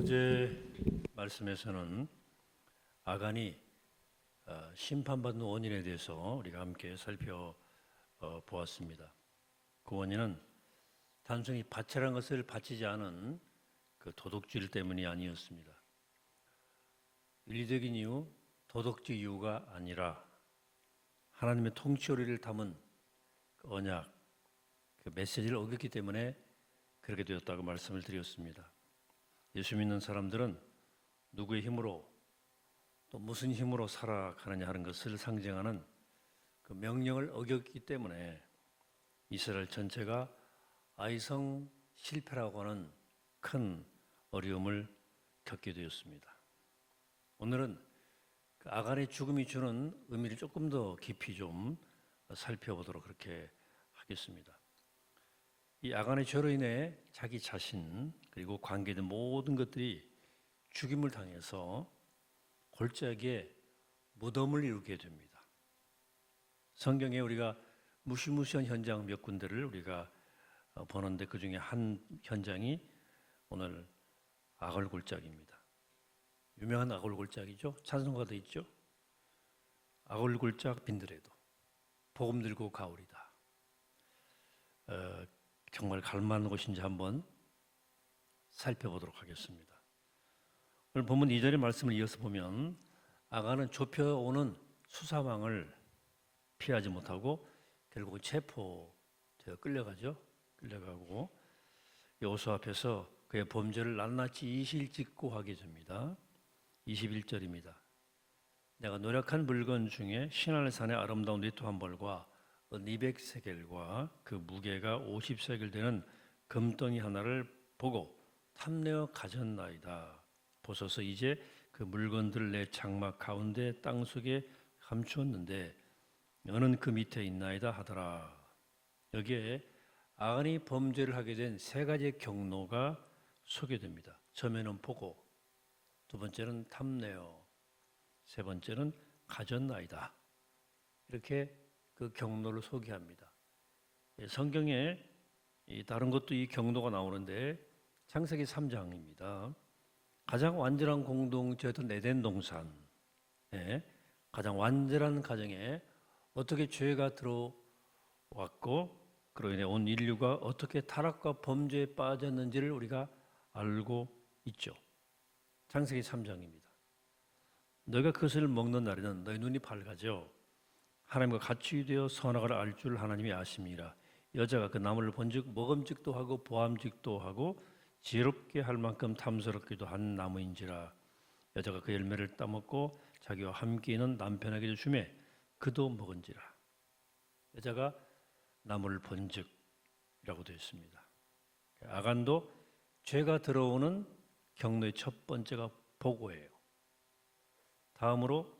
어제 말씀에서는 아간이 심판받는 원인에 대해서 우리가 함께 살펴보았습니다. 그 원인은 단순히 바치라는 것을 바치지 않은 그 도덕질 때문이 아니었습니다. 윤리적인 이유, 도덕적 이유가 아니라 하나님의 통치오리를 담은 그 언약, 그 메시지를 어겼기 때문에 그렇게 되었다고 말씀을 드렸습니다. 예수 믿는 사람들은 누구의 힘으로 또 무슨 힘으로 살아가느냐 하는 것을 상징하는 그 명령을 어겼기 때문에 이스라엘 전체가 아이성 실패라고 하는 큰 어려움을 겪게 되었습니다. 오늘은 그 아간의 죽음이 주는 의미를 조금 더 깊이 좀 살펴보도록 그렇게 하겠습니다. 이 아간의 죄로 인해 자기 자신 그리고 관계된 모든 것들이 죽임을 당해서 골짜기에 무덤을 이루게 됩니다. 성경에 우리가 무시무시한 현장 몇 군데를 우리가 보는데 그 중에 한 현장이 오늘 아골 골짜기입니다. 유명한 아골 골짜기죠. 찬송가도 있죠. 아골 골짝 빈들에도 복음 들고 가오리다. 정말 갈만한 곳인지 한번 살펴보도록 하겠습니다. 오늘 본문 2절의 말씀을 이어서 보면 아간은 좁혀오는 수사망을 피하지 못하고 결국 체포되어 끌려가고 여호수아 앞에서 그의 범죄를 낱낱이 이실직고하게 됩니다. 21절입니다. 내가 노력한 물건 중에 시날산의 아름다운 니트 한 벌과 200세겔과 그 무게가 50세겔 되는 금덩이 하나를 보고 탐내어 가졌나이다. 보소서 이제 그 물건들 내 장막 가운데 땅속에 감추었는데 너는 그 밑에 있나이다 하더라. 여기에 아간이 범죄를 하게 된 세 가지의 경로가 소개됩니다. 처음에는 보고, 두 번째는 탐내어, 세 번째는 가졌나이다. 이렇게 그 경로를 소개합니다. 성경에 다른 것도 이 경로가 나오는데 창세기 3장입니다. 가장 완전한 공동체였던 에덴 동산에 가장 완전한 가정에 어떻게 죄가 들어왔고 그로 인해 온 인류가 어떻게 타락과 범죄에 빠졌는지를 우리가 알고 있죠. 창세기 3장입니다. 너희가 그것을 먹는 날에는 너희 눈이 밝아져 하나님과 같이 되어 선악을 알 줄 하나님이 아심이라. 여자가 그 나무를 본즉 먹음직도 하고 보암직도 하고 지혜롭게 할 만큼 탐스럽기도 한 나무인지라. 여자가 그 열매를 따먹고 자기와 함께 있는 남편에게 주매 그도 먹은지라. 여자가 나무를 본즉이라고 되어 있습니다. 아간도 죄가 들어오는 경로의 첫 번째가 보고예요. 다음으로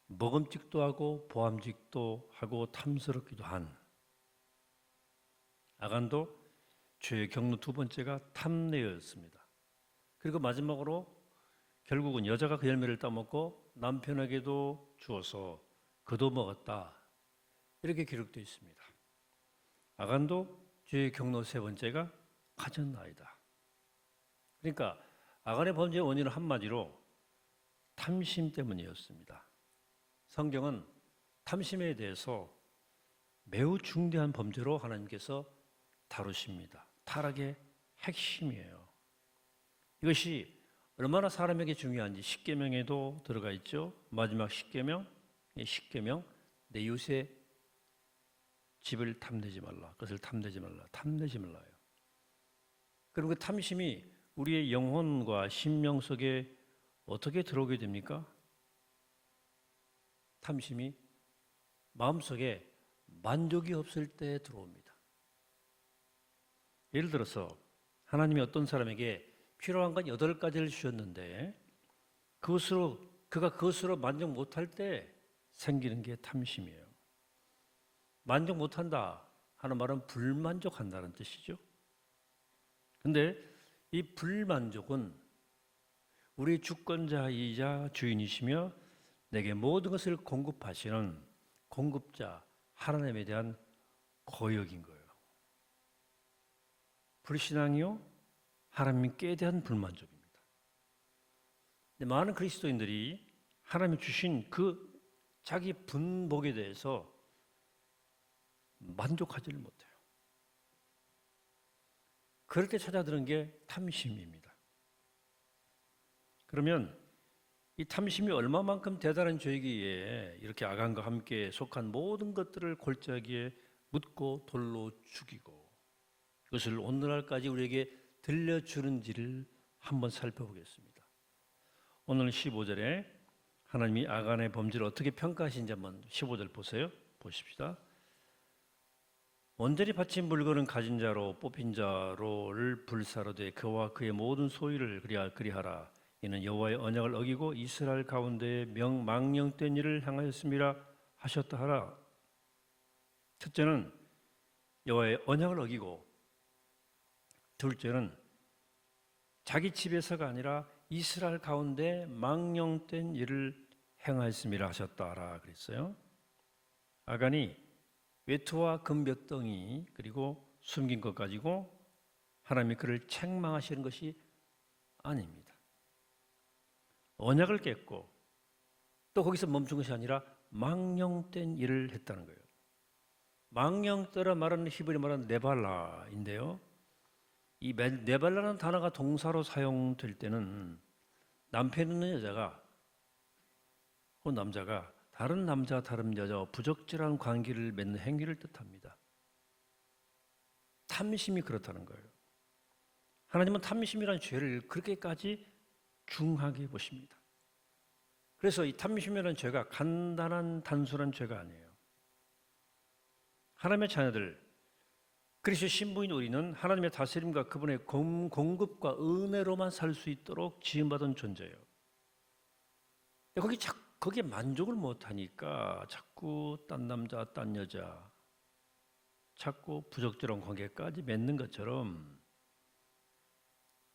먹음직도 하고 보암직도 하고 탐스럽기도 한 아간도 죄의 경로 두 번째가 탐내였습니다. 그리고 마지막으로 결국은 여자가 그 열매를 따먹고 남편에게도 주어서 그도 먹었다. 이렇게 기록되어 있습니다. 아간도 죄의 경로 세 번째가 가졌나이다. 그러니까 아간의 범죄의 원인은 한마디로 탐심 때문이었습니다. 성경은 탐심에 대해서 매우 중대한 범죄로 하나님께서 다루십니다. 타락의 핵심이에요. 이것이 얼마나 사람에게 중요한지 십계명에도 들어가 있죠. 마지막 십계명, 내 이웃의 집을 탐내지 말라. 그것을 탐내지 말라요. 그리고 그 탐심이 우리의 영혼과 심령 속에 어떻게 들어오게 됩니까? 탐심이 마음속에 만족이 없을 때 들어옵니다. 예를 들어서 하나님이 어떤 사람에게 필요한 건 8가지를 주셨는데 그가 그것으로 만족 못할 때 생기는 게 탐심이에요. 만족 못한다 하는 말은 불만족한다는 뜻이죠. 근데 이 불만족은 우리 주권자이자 주인이시며 내게 모든 것을 공급하시는 공급자 하나님에 대한 거역인 거예요. 불신앙이요? 하나님께 대한 불만족입니다. 근데 많은 그리스도인들이 하나님이 주신 그 자기 분복에 대해서 만족하지를 못해요. 그럴 때 찾아드는 게 탐심입니다. 그러면 이 탐심이 얼마만큼 대단한 죄이기에 이렇게 아간과 함께 속한 모든 것들을 골짜기에 묻고 돌로 죽이고 이것을 오늘날까지 우리에게 들려주는지를 한번 살펴보겠습니다. 오늘 15절에 하나님이 아간의 범죄를 어떻게 평가하신지 한번 15절 보세요. 보십시다. 온전히 바친 물건은 가진 자로 뽑힌 자로를 불사르되 그와 그의 모든 소유를 그리하라. 이는 여호와의 언약을 어기고 이스라엘 가운데에 망령된 일을 행하였음이라 하셨다 하라. 첫째는 여호와의 언약을 어기고, 둘째는 자기 집에서가 아니라 이스라엘 가운데 망령된 일을 행하였음이라 하셨다 하라 그랬어요. 아간이 외투와 금 몇 덩이 그리고 숨긴 것 가지고 하나님이 그를 책망하시는 것이 아닙니다. 언약을 깼고 또 거기서 멈춘 것이 아니라 망령된 일을 했다는 거예요. 망령되라 말하는 히브리 말은 네발라인데요. 이 네발라는 단어가 동사로 사용될 때는 남편 있는 여자가 그 남자가 다른 남자 다른 여자와 부적절한 관계를 맺는 행위를 뜻합니다. 탐심이 그렇다는 거예요. 하나님은 탐심이라는 죄를 그렇게까지 중하게 보십니다. 그래서 이 탐심이라는 죄가 간단한 단순한 죄가 아니에요. 하나님의 자녀들, 그리스도 신부인 우리는 하나님의 다스림과 그분의 공급과 은혜로만 살 수 있도록 지음받은 존재예요. 거기에 만족을 못하니까 자꾸 딴 남자, 딴 여자, 자꾸 부적절한 관계까지 맺는 것처럼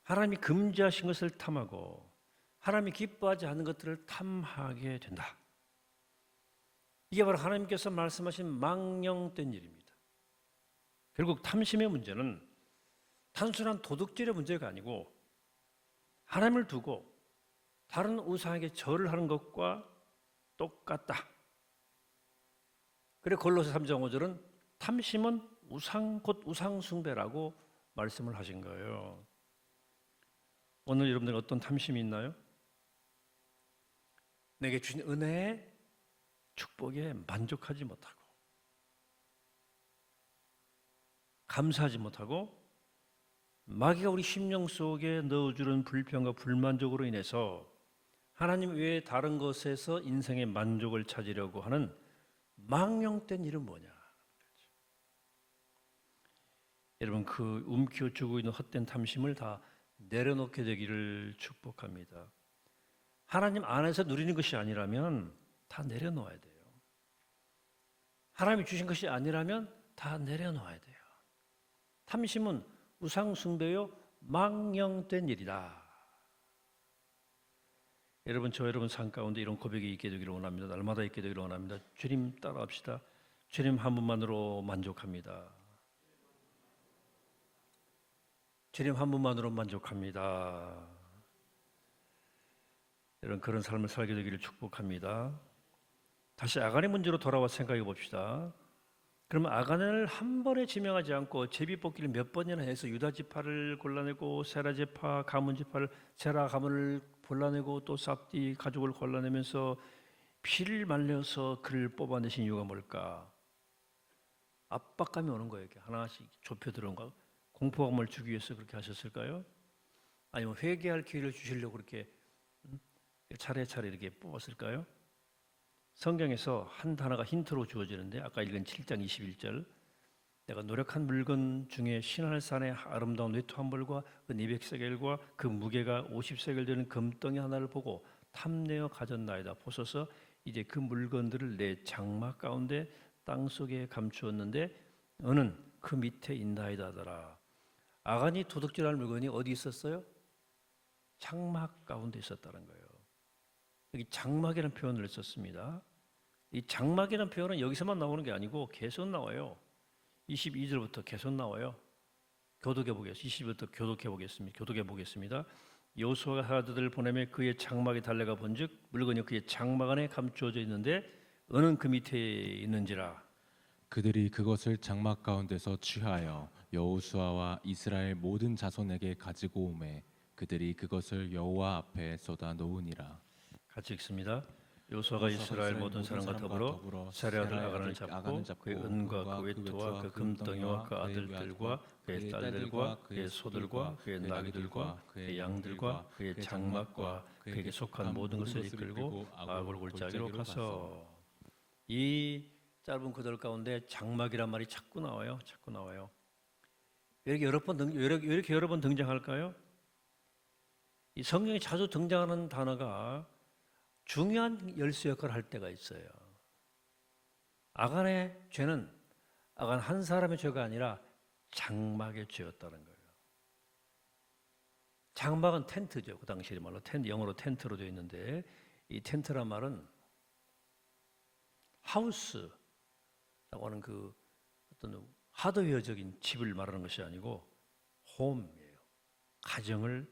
하나님이 금지하신 것을 탐하고 하나님이 기뻐하지 않는 것들을 탐하게 된다. 이게 바로 하나님께서 말씀하신 망령된 일입니다. 결국 탐심의 문제는 단순한 도덕질의 문제가 아니고 하나님을 두고 다른 우상에게 절을 하는 것과 똑같다. 그래 골로새 3장 5절은 탐심은 곧 우상 숭배라고 말씀을 하신 거예요. 오늘 여러분들 어떤 탐심이 있나요? 내게 주신 은혜의 축복에 만족하지 못하고 감사하지 못하고 마귀가 우리 심령 속에 넣어주는 불평과 불만족으로 인해서 하나님 외에 다른 것에서 인생의 만족을 찾으려고 하는 망령된 일은 뭐냐? 여러분 그 움켜쥐고 있는 헛된 탐심을 다 내려놓게 되기를 축복합니다. 하나님 안에서 누리는 것이 아니라면 다 내려놓아야 돼요. 하나님이 주신 것이 아니라면 다 내려놓아야 돼요. 탐심은 우상 숭배요 망령된 일이다. 여러분 저 여러분 삶 가운데 이런 고백이 있게 되기를 원합니다. 날마다 있게 되기를 원합니다. 주님 따라합시다. 주님 한 분만으로 만족합니다. 주님 한 분만으로 만족합니다. 여러분 그런 삶을 살게 되기를 축복합니다. 다시 아간의 문제로 돌아와 생각해 봅시다. 그러면 아간을 한 번에 지명하지 않고 제비뽑기를 몇 번이나 해서 유다 지파를 골라내고 세라 지파, 가문 지파를 세라 가문을 골라내고 또 삽디 가족을 골라내면서 피를 말려서 그를 뽑아내신 이유가 뭘까? 압박감이 오는 거예요. 이렇게 하나씩 좁혀 들어온 거. 공포감을 주기 위해서 그렇게 하셨을까요? 아니면 회개할 기회를 주시려고 그렇게 차례차례 이렇게 뽑았을까요? 성경에서 한 단어가 힌트로 주어지는데 아까 읽은 7장 21절 내가 노력한 물건 중에 시날산의 아름다운 외투 한 벌과 그 200세겔과 그 무게가 50세겔 되는 금덩이 하나를 보고 탐내어 가졌나이다. 보소서 이제 그 물건들을 내 장막 가운데 땅속에 감추었는데 너는 그 밑에 있나이다 하더라. 아간이 도둑질할 물건이 어디 있었어요? 장막 가운데 있었다는 거예요. 여기 장막이라는 표현을 썼습니다. 이 장막이라는 표현은 여기서만 나오는 게 아니고 계속 나와요. 22절부터 계속 나와요. 교독해 보겠습니다. 20절부터 교독해 보겠습니다. 여호수아가 사람들을 보내며 그의 장막에 달려가 본즉 물건이 그의 장막 안에 감추어져 있는데 은은 그 밑에 있는지라. 그들이 그것을 장막 가운데서 취하여 여호수아와 이스라엘 모든 자손에게 가지고 오매 그들이 그것을 여호와 앞에 쏟아 놓으니라. 같이 읽습니다. 여호수아가 이스라엘 모든 사람과 더불어 세례 아들 아간을 잡고 그의 은과 그 외투와 그 금덩이와 그 아들들과 그의 딸들과 그의 소들과 그의 나귀들과 그의 양들과 그의 장막과 그에게 속한 모든 것을 이끌고 아골 골짜기로 가서. 이 짧은 구절 가운데 장막이란 말이 자꾸 나와요. 자꾸 나와요. 왜 이렇게 여러 번 등장할까요? 이 성경에 자주 등장하는 단어가 중요한 열쇠 역할을 할 때가 있어요. 아간의 죄는 아간 한 사람의 죄가 아니라 장막의 죄였다는 거예요. 장막은 텐트죠. 그 당시 말로 텐트, 영어로 텐트로 되어 있는데 이 텐트란 말은 하우스라고 하는 그 어떤 하드웨어적인 집을 말하는 것이 아니고 홈이에요. 가정을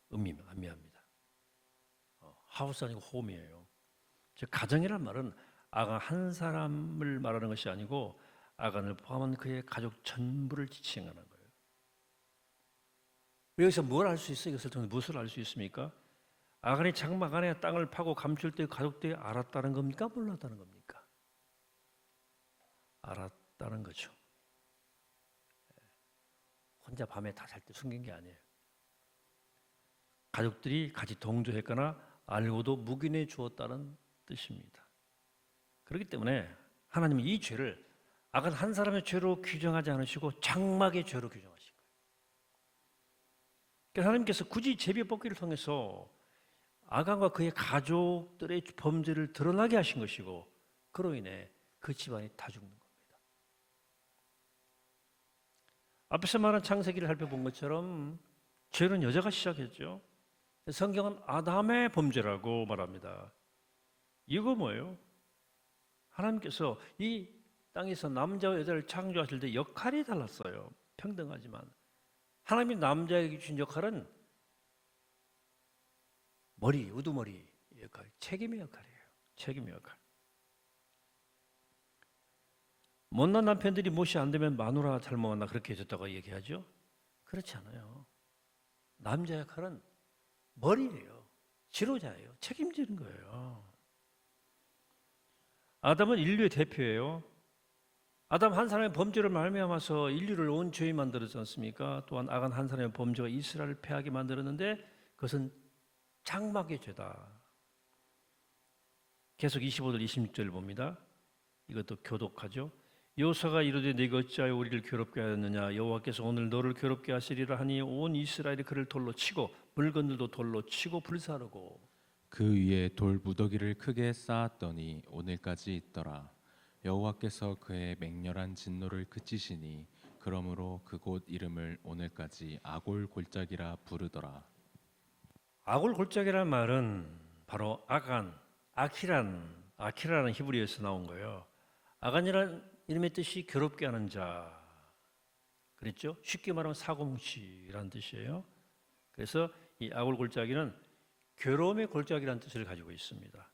의미합니다. 하우스 아니고 홈이에요. 즉 가정이란 말은 아간 한 사람을 말하는 것이 아니고 아간을 포함한 그의 가족 전부를 지칭하는 거예요. 여기서 뭘 알 수 있어요? 이것을 통해 무엇을 알 수 있습니까? 아간이 장막 안에 땅을 파고 감출 때 가족들이 알았다는 겁니까? 몰랐다는 겁니까? 알았다는 거죠. 혼자 밤에 다 잘 때 숨긴 게 아니에요. 가족들이 같이 동조했거나 알고도 묵인해 주었다는 뜻입니다. 그렇기 때문에 하나님은 이 죄를 아간 한 사람의 죄로 규정하지 않으시고 장막의 죄로 규정하신 거예요. 그래서 하나님께서 굳이 제비 뽑기를 통해서 아간과 그의 가족들의 범죄를 드러나게 하신 것이고 그로 인해 그 집안이 다 죽는 겁니다. 앞에서 말한 창세기를 살펴본 것처럼 죄는 여자가 시작했죠. 성경은 아담의 범죄라고 말합니다. 이거 뭐예요? 하나님께서 이 땅에서 남자와 여자를 창조하실 때 역할이 달랐어요. 평등하지만 하나님이 남자에게 주신 역할은 머리, 우두머리 역할, 책임의 역할이에요. 책임의 역할. 못난 남편들이 못이 안 되면 마누라 잘못 만나 그렇게 해줬다고 얘기하죠? 그렇지 않아요. 남자 역할은 머리예요. 지도자예요. 책임지는 거예요. 아담은 인류의 대표예요. 아담 한 사람의 범죄를 말미암아서 인류를 온 죄에 만들었지 않습니까? 또한 아간 한 사람의 범죄가 이스라엘을 패하게 만들었는데 그것은 장막의 죄다. 계속 25절 26절 봅니다. 이것도 교독하죠. 여호수아가 이르되 네가 어찌하여 우리를 괴롭게 하였느냐 여호와께서 오늘 너를 괴롭게 하시리라 하니 온 이스라엘이 그를 돌로 치고 물건들도 돌로 치고 불사르고 그 위에 돌 무더기를 크게 쌓았더니 오늘까지 있더라. 여호와께서 그의 맹렬한 진노를 그치시니 그러므로 그곳 이름을 오늘까지 아골 골짜기라 부르더라. 아골 골짜기라는 말은 바로 아간, 아키라는 히브리어에서 나온 거예요. 아간이라는 이름의 뜻이 괴롭게 하는 자 그랬죠? 쉽게 말하면 사고뭉치라는 뜻이에요. 그래서 이 아골 골짜기는 괴로움의 골짜기라는 뜻을 가지고 있습니다.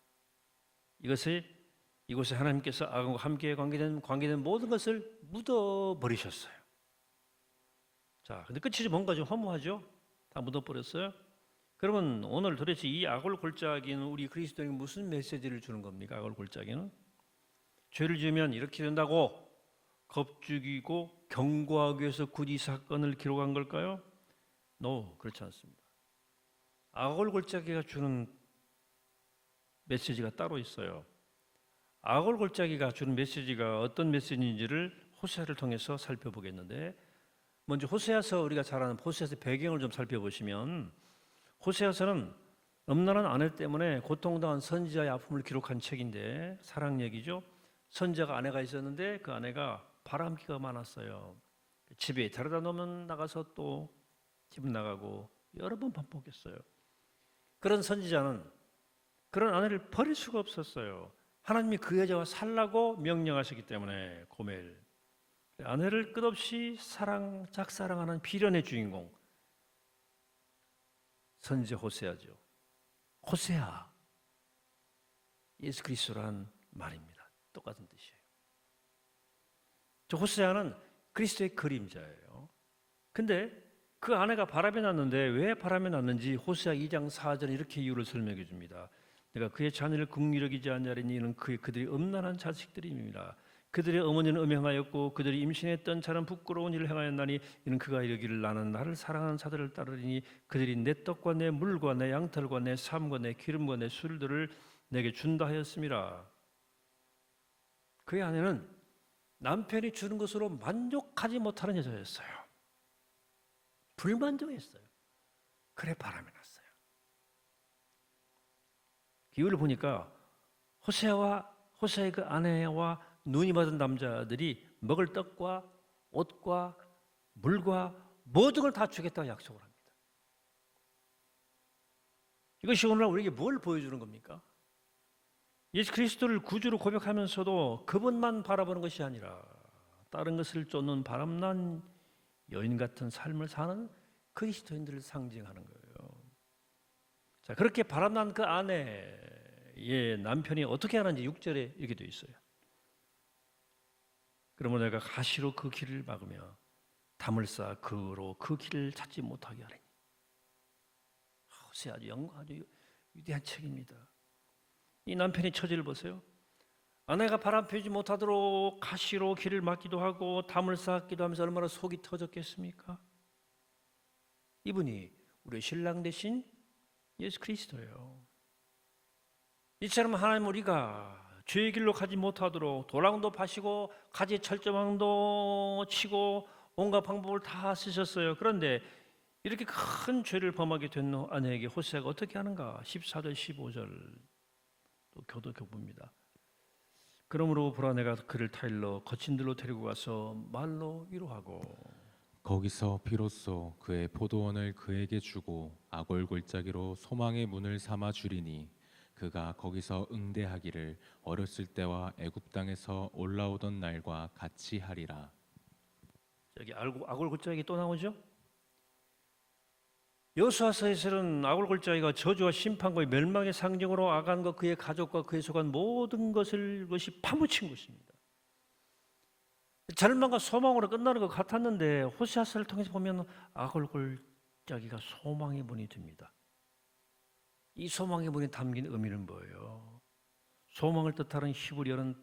이곳에 하나님께서 아간과 함께 관계된 모든 것을 묻어버리셨어요. 자, 근데 끝이 뭔가 좀 허무하죠? 다 묻어버렸어요. 그러면 오늘 도대체 이 아골 골짜기는 우리 그리스도인에게 무슨 메시지를 주는 겁니까? 아골 골짜기는 죄를 지으면 이렇게 된다고 겁죽이고 경고하기 위해서 굳이 사건을 기록한 걸까요? No, 그렇지 않습니다. 아골 골짜기가 주는 메시지가 따로 있어요. 아골 골짜기가 주는 메시지가 어떤 메시지인지를 호세아를 통해서 살펴보겠는데 먼저 호세아서 우리가 잘 아는 호세아서 배경을 좀 살펴보시면 호세아서는 음란한 아내 때문에 고통당한 선지자의 아픔을 기록한 책인데 사랑 얘기죠. 선지자가 아내가 있었는데 그 아내가 바람기가 많았어요. 집에 데려다 놓으면 나가서 또 집 나가고 여러 번 반복했어요. 그런 선지자는 그런 아내를 버릴 수가 없었어요. 하나님이 그 여자와 살라고 명령하셨기 때문에 고멜 아내를 끝없이 짝사랑하는 비련의 주인공 선지자 호세아죠. 호세아, 예수 그리스도란 말입니다. 똑같은 뜻이에요. 저 호세아는 그리스도의 그림자예요. 근데 그 아내가 바람이 났는데 왜 바람이 났는지 호세아 2장 4절에 이렇게 이유를 설명해 줍니다. 내가 그의 자녀를 긍휼히 여기지 아니하리니 이는 그들이 음란한 자식들임이라. 그들의 어머니는 음행하였고 그들이 임신했던 자는 부끄러운 일을 행하였나니 이는 그가 이르기를 나는 나를 사랑하는 자들을 따르리니 그들이 내 떡과 내 물과 내 양털과 내 삶과 내 기름과 내 술들을 내게 준다 하였음이라. 그의 아내는 남편이 주는 것으로 만족하지 못하는 여자였어요. 불만족했어요. 그래 바람이 났어요. 이유를 보니까 호세아의 그 아내와 눈이 맞은 남자들이 먹을 떡과 옷과 물과 모든 걸 다 주겠다고 약속을 합니다. 이것이 오늘날 우리에게 뭘 보여주는 겁니까? 예수 그리스도를 구주로 고백하면서도 그분만 바라보는 것이 아니라 다른 것을 쫓는 바람난 여인 같은 삶을 사는 그리스도인들을 상징하는 거예요. 자, 그렇게 바람난 그 아내의 남편이 어떻게 하는지 6절에 이렇게 되어 있어요. 그러면 내가 가시로 그 길을 막으며 담을 쌓아 그로 그 길을 찾지 못하게 하리니. 호세아 아주 위대한 책입니다. 이 남편의 처지를 보세요. 아내가 바람 피우지 못하도록 가시로 길을 막기도 하고 담을 쌓기도 하면서 얼마나 속이 터졌겠습니까? 이분이 우리의 신랑 대신 예수 그리스도예요. 이처럼 하나님 우리가 죄의 길로 가지 못하도록 도랑도 파시고 가지 철조망도 치고 온갖 방법을 다 쓰셨어요. 그런데 이렇게 큰 죄를 범하게 된 아내에게 호세아가 어떻게 하는가? 14절 15절 또 교도교부입니다. 그러므로 보라 내가 그를 타일러 거친 들로 데리고 가서 말로 위로하고 거기서 비로소 그의 포도원을 그에게 주고 아골 골짜기로 소망의 문을 삼아 주리니 그가 거기서 응대하기를 어렸을 때와 애굽 땅에서 올라오던 날과 같이 하리라. 여기 아골 골짜기 또 나오죠? 여호수아서에서는 아골 골짜기가 저주와 심판과 멸망의 상징으로 아간과 그의 가족과 그에 속한 모든 것이 파묻힌 것입니다. 절망과 소망으로 끝나는 것 같았는데 호세아서를 통해서 보면 아골 골짜기가 소망의 문이 됩니다. 이 소망의 문에 담긴 의미는 뭐예요? 소망을 뜻하는 히브리어는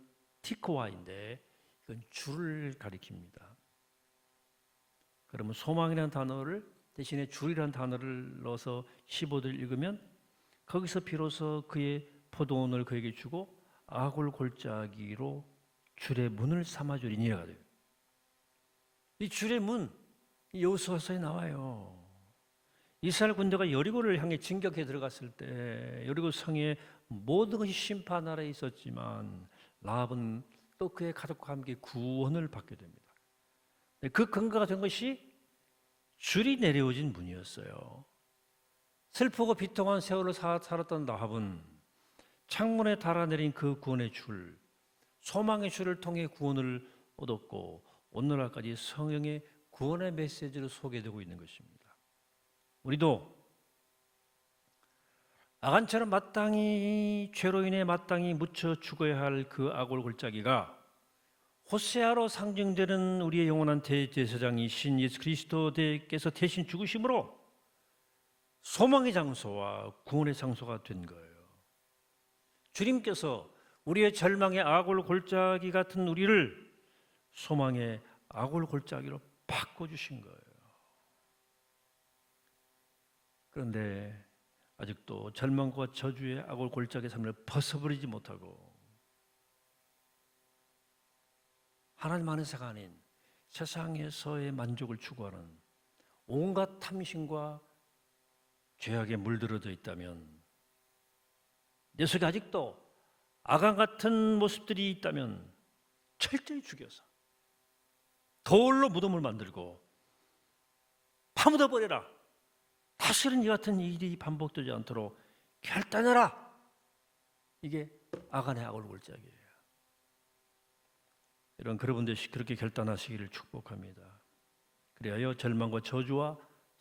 티코와인데 이건 줄을 가리킵니다. 그러면 소망이라는 단어를 대신에 줄이라는 단어를 넣어서 15절 읽으면 거기서 비로소 그의 포도원을 그에게 주고 아골 골짜기로 줄의 문을 삼아주리니가 돼요. 이 줄의 문, 여호수아서에 나와요. 이스라엘 군대가 여리고를 향해 진격해 들어갔을 때 여리고 성에 모든 것이 심판 아래에 있었지만 라합은 또 그의 가족과 함께 구원을 받게 됩니다. 그 근거가 된 것이 줄이 내려오진 문이었어요. 슬프고 비통한 세월을 살았던 라합은 창문에 달아내린 그 구원의 줄, 소망의 줄을 통해 구원을 얻었고 오늘날까지 성령의 구원의 메시지로 소개되고 있는 것입니다. 우리도 아간처럼 마땅히 죄로 인해 마땅히 묻혀 죽어야 할 그 아골 골짜기가 호세아로 상징되는 우리의 영원한 대제사장이신 예수 그리스도께서 대신 죽으심으로 소망의 장소와 구원의 장소가 된 거예요. 주님께서 우리의 절망의 아골 골짜기 같은 우리를 소망의 아골 골짜기로 바꿔주신 거예요. 그런데 아직도 절망과 저주의 아골 골짜기 삶을 벗어버리지 못하고 하나님 안에서가 아닌 세상에서의 만족을 추구하는 온갖 탐심과 죄악에 물들어져 있다면, 내 속에 아직도 아간 같은 모습들이 있다면 철저히 죽여서 돌로 무덤을 만들고 파묻어버려라. 다시는 이 같은 일이 반복되지 않도록 결단해라. 이게 아간의 아골 골짜기예요. 여러분, 그렇게 결단하시기를 축복합니다. 그리하여 절망과 저주와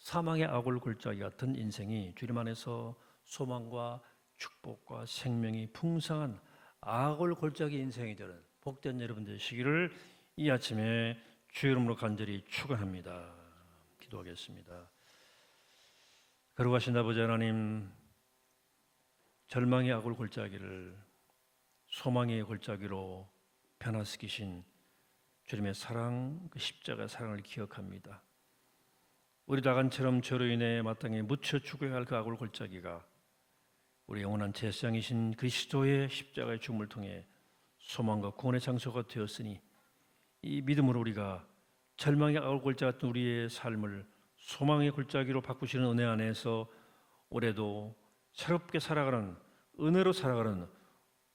사망의 악올 골짜기 같은 인생이 주님 안에서 소망과 축복과 생명이 풍성한 악올 골짜기 인생이 되는 복된 여러분 되시기를 이 아침에 주의 이름으로 간절히 축원합니다. 기도하겠습니다. 거룩하신 아버지 하나님, 절망의 악올 골짜기를 소망의 골짜기로 변화시키신 주님의 사랑, 그 십자가의 사랑을 기억합니다. 우리 다간처럼 죄로 인해 마땅히 묻혀 죽어야 할 그 악올 골짜기가 우리 영원한 제사장이신 그리스도의 십자가의 죽음을 통해 소망과 구원의 장소가 되었으니 이 믿음으로 우리가 절망의 악올 골짜기 같은 우리의 삶을 소망의 골짜기로 바꾸시는 은혜 안에서 올해도 새롭게 살아가는, 은혜로 살아가는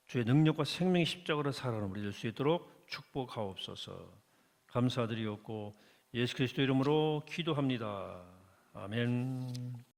주의 능력과 생명의 십자가로 살아가는 우리 될 수 있도록 축복하옵소서. 감사드리옵고 예수 그리스도 이름으로 기도합니다. 아멘.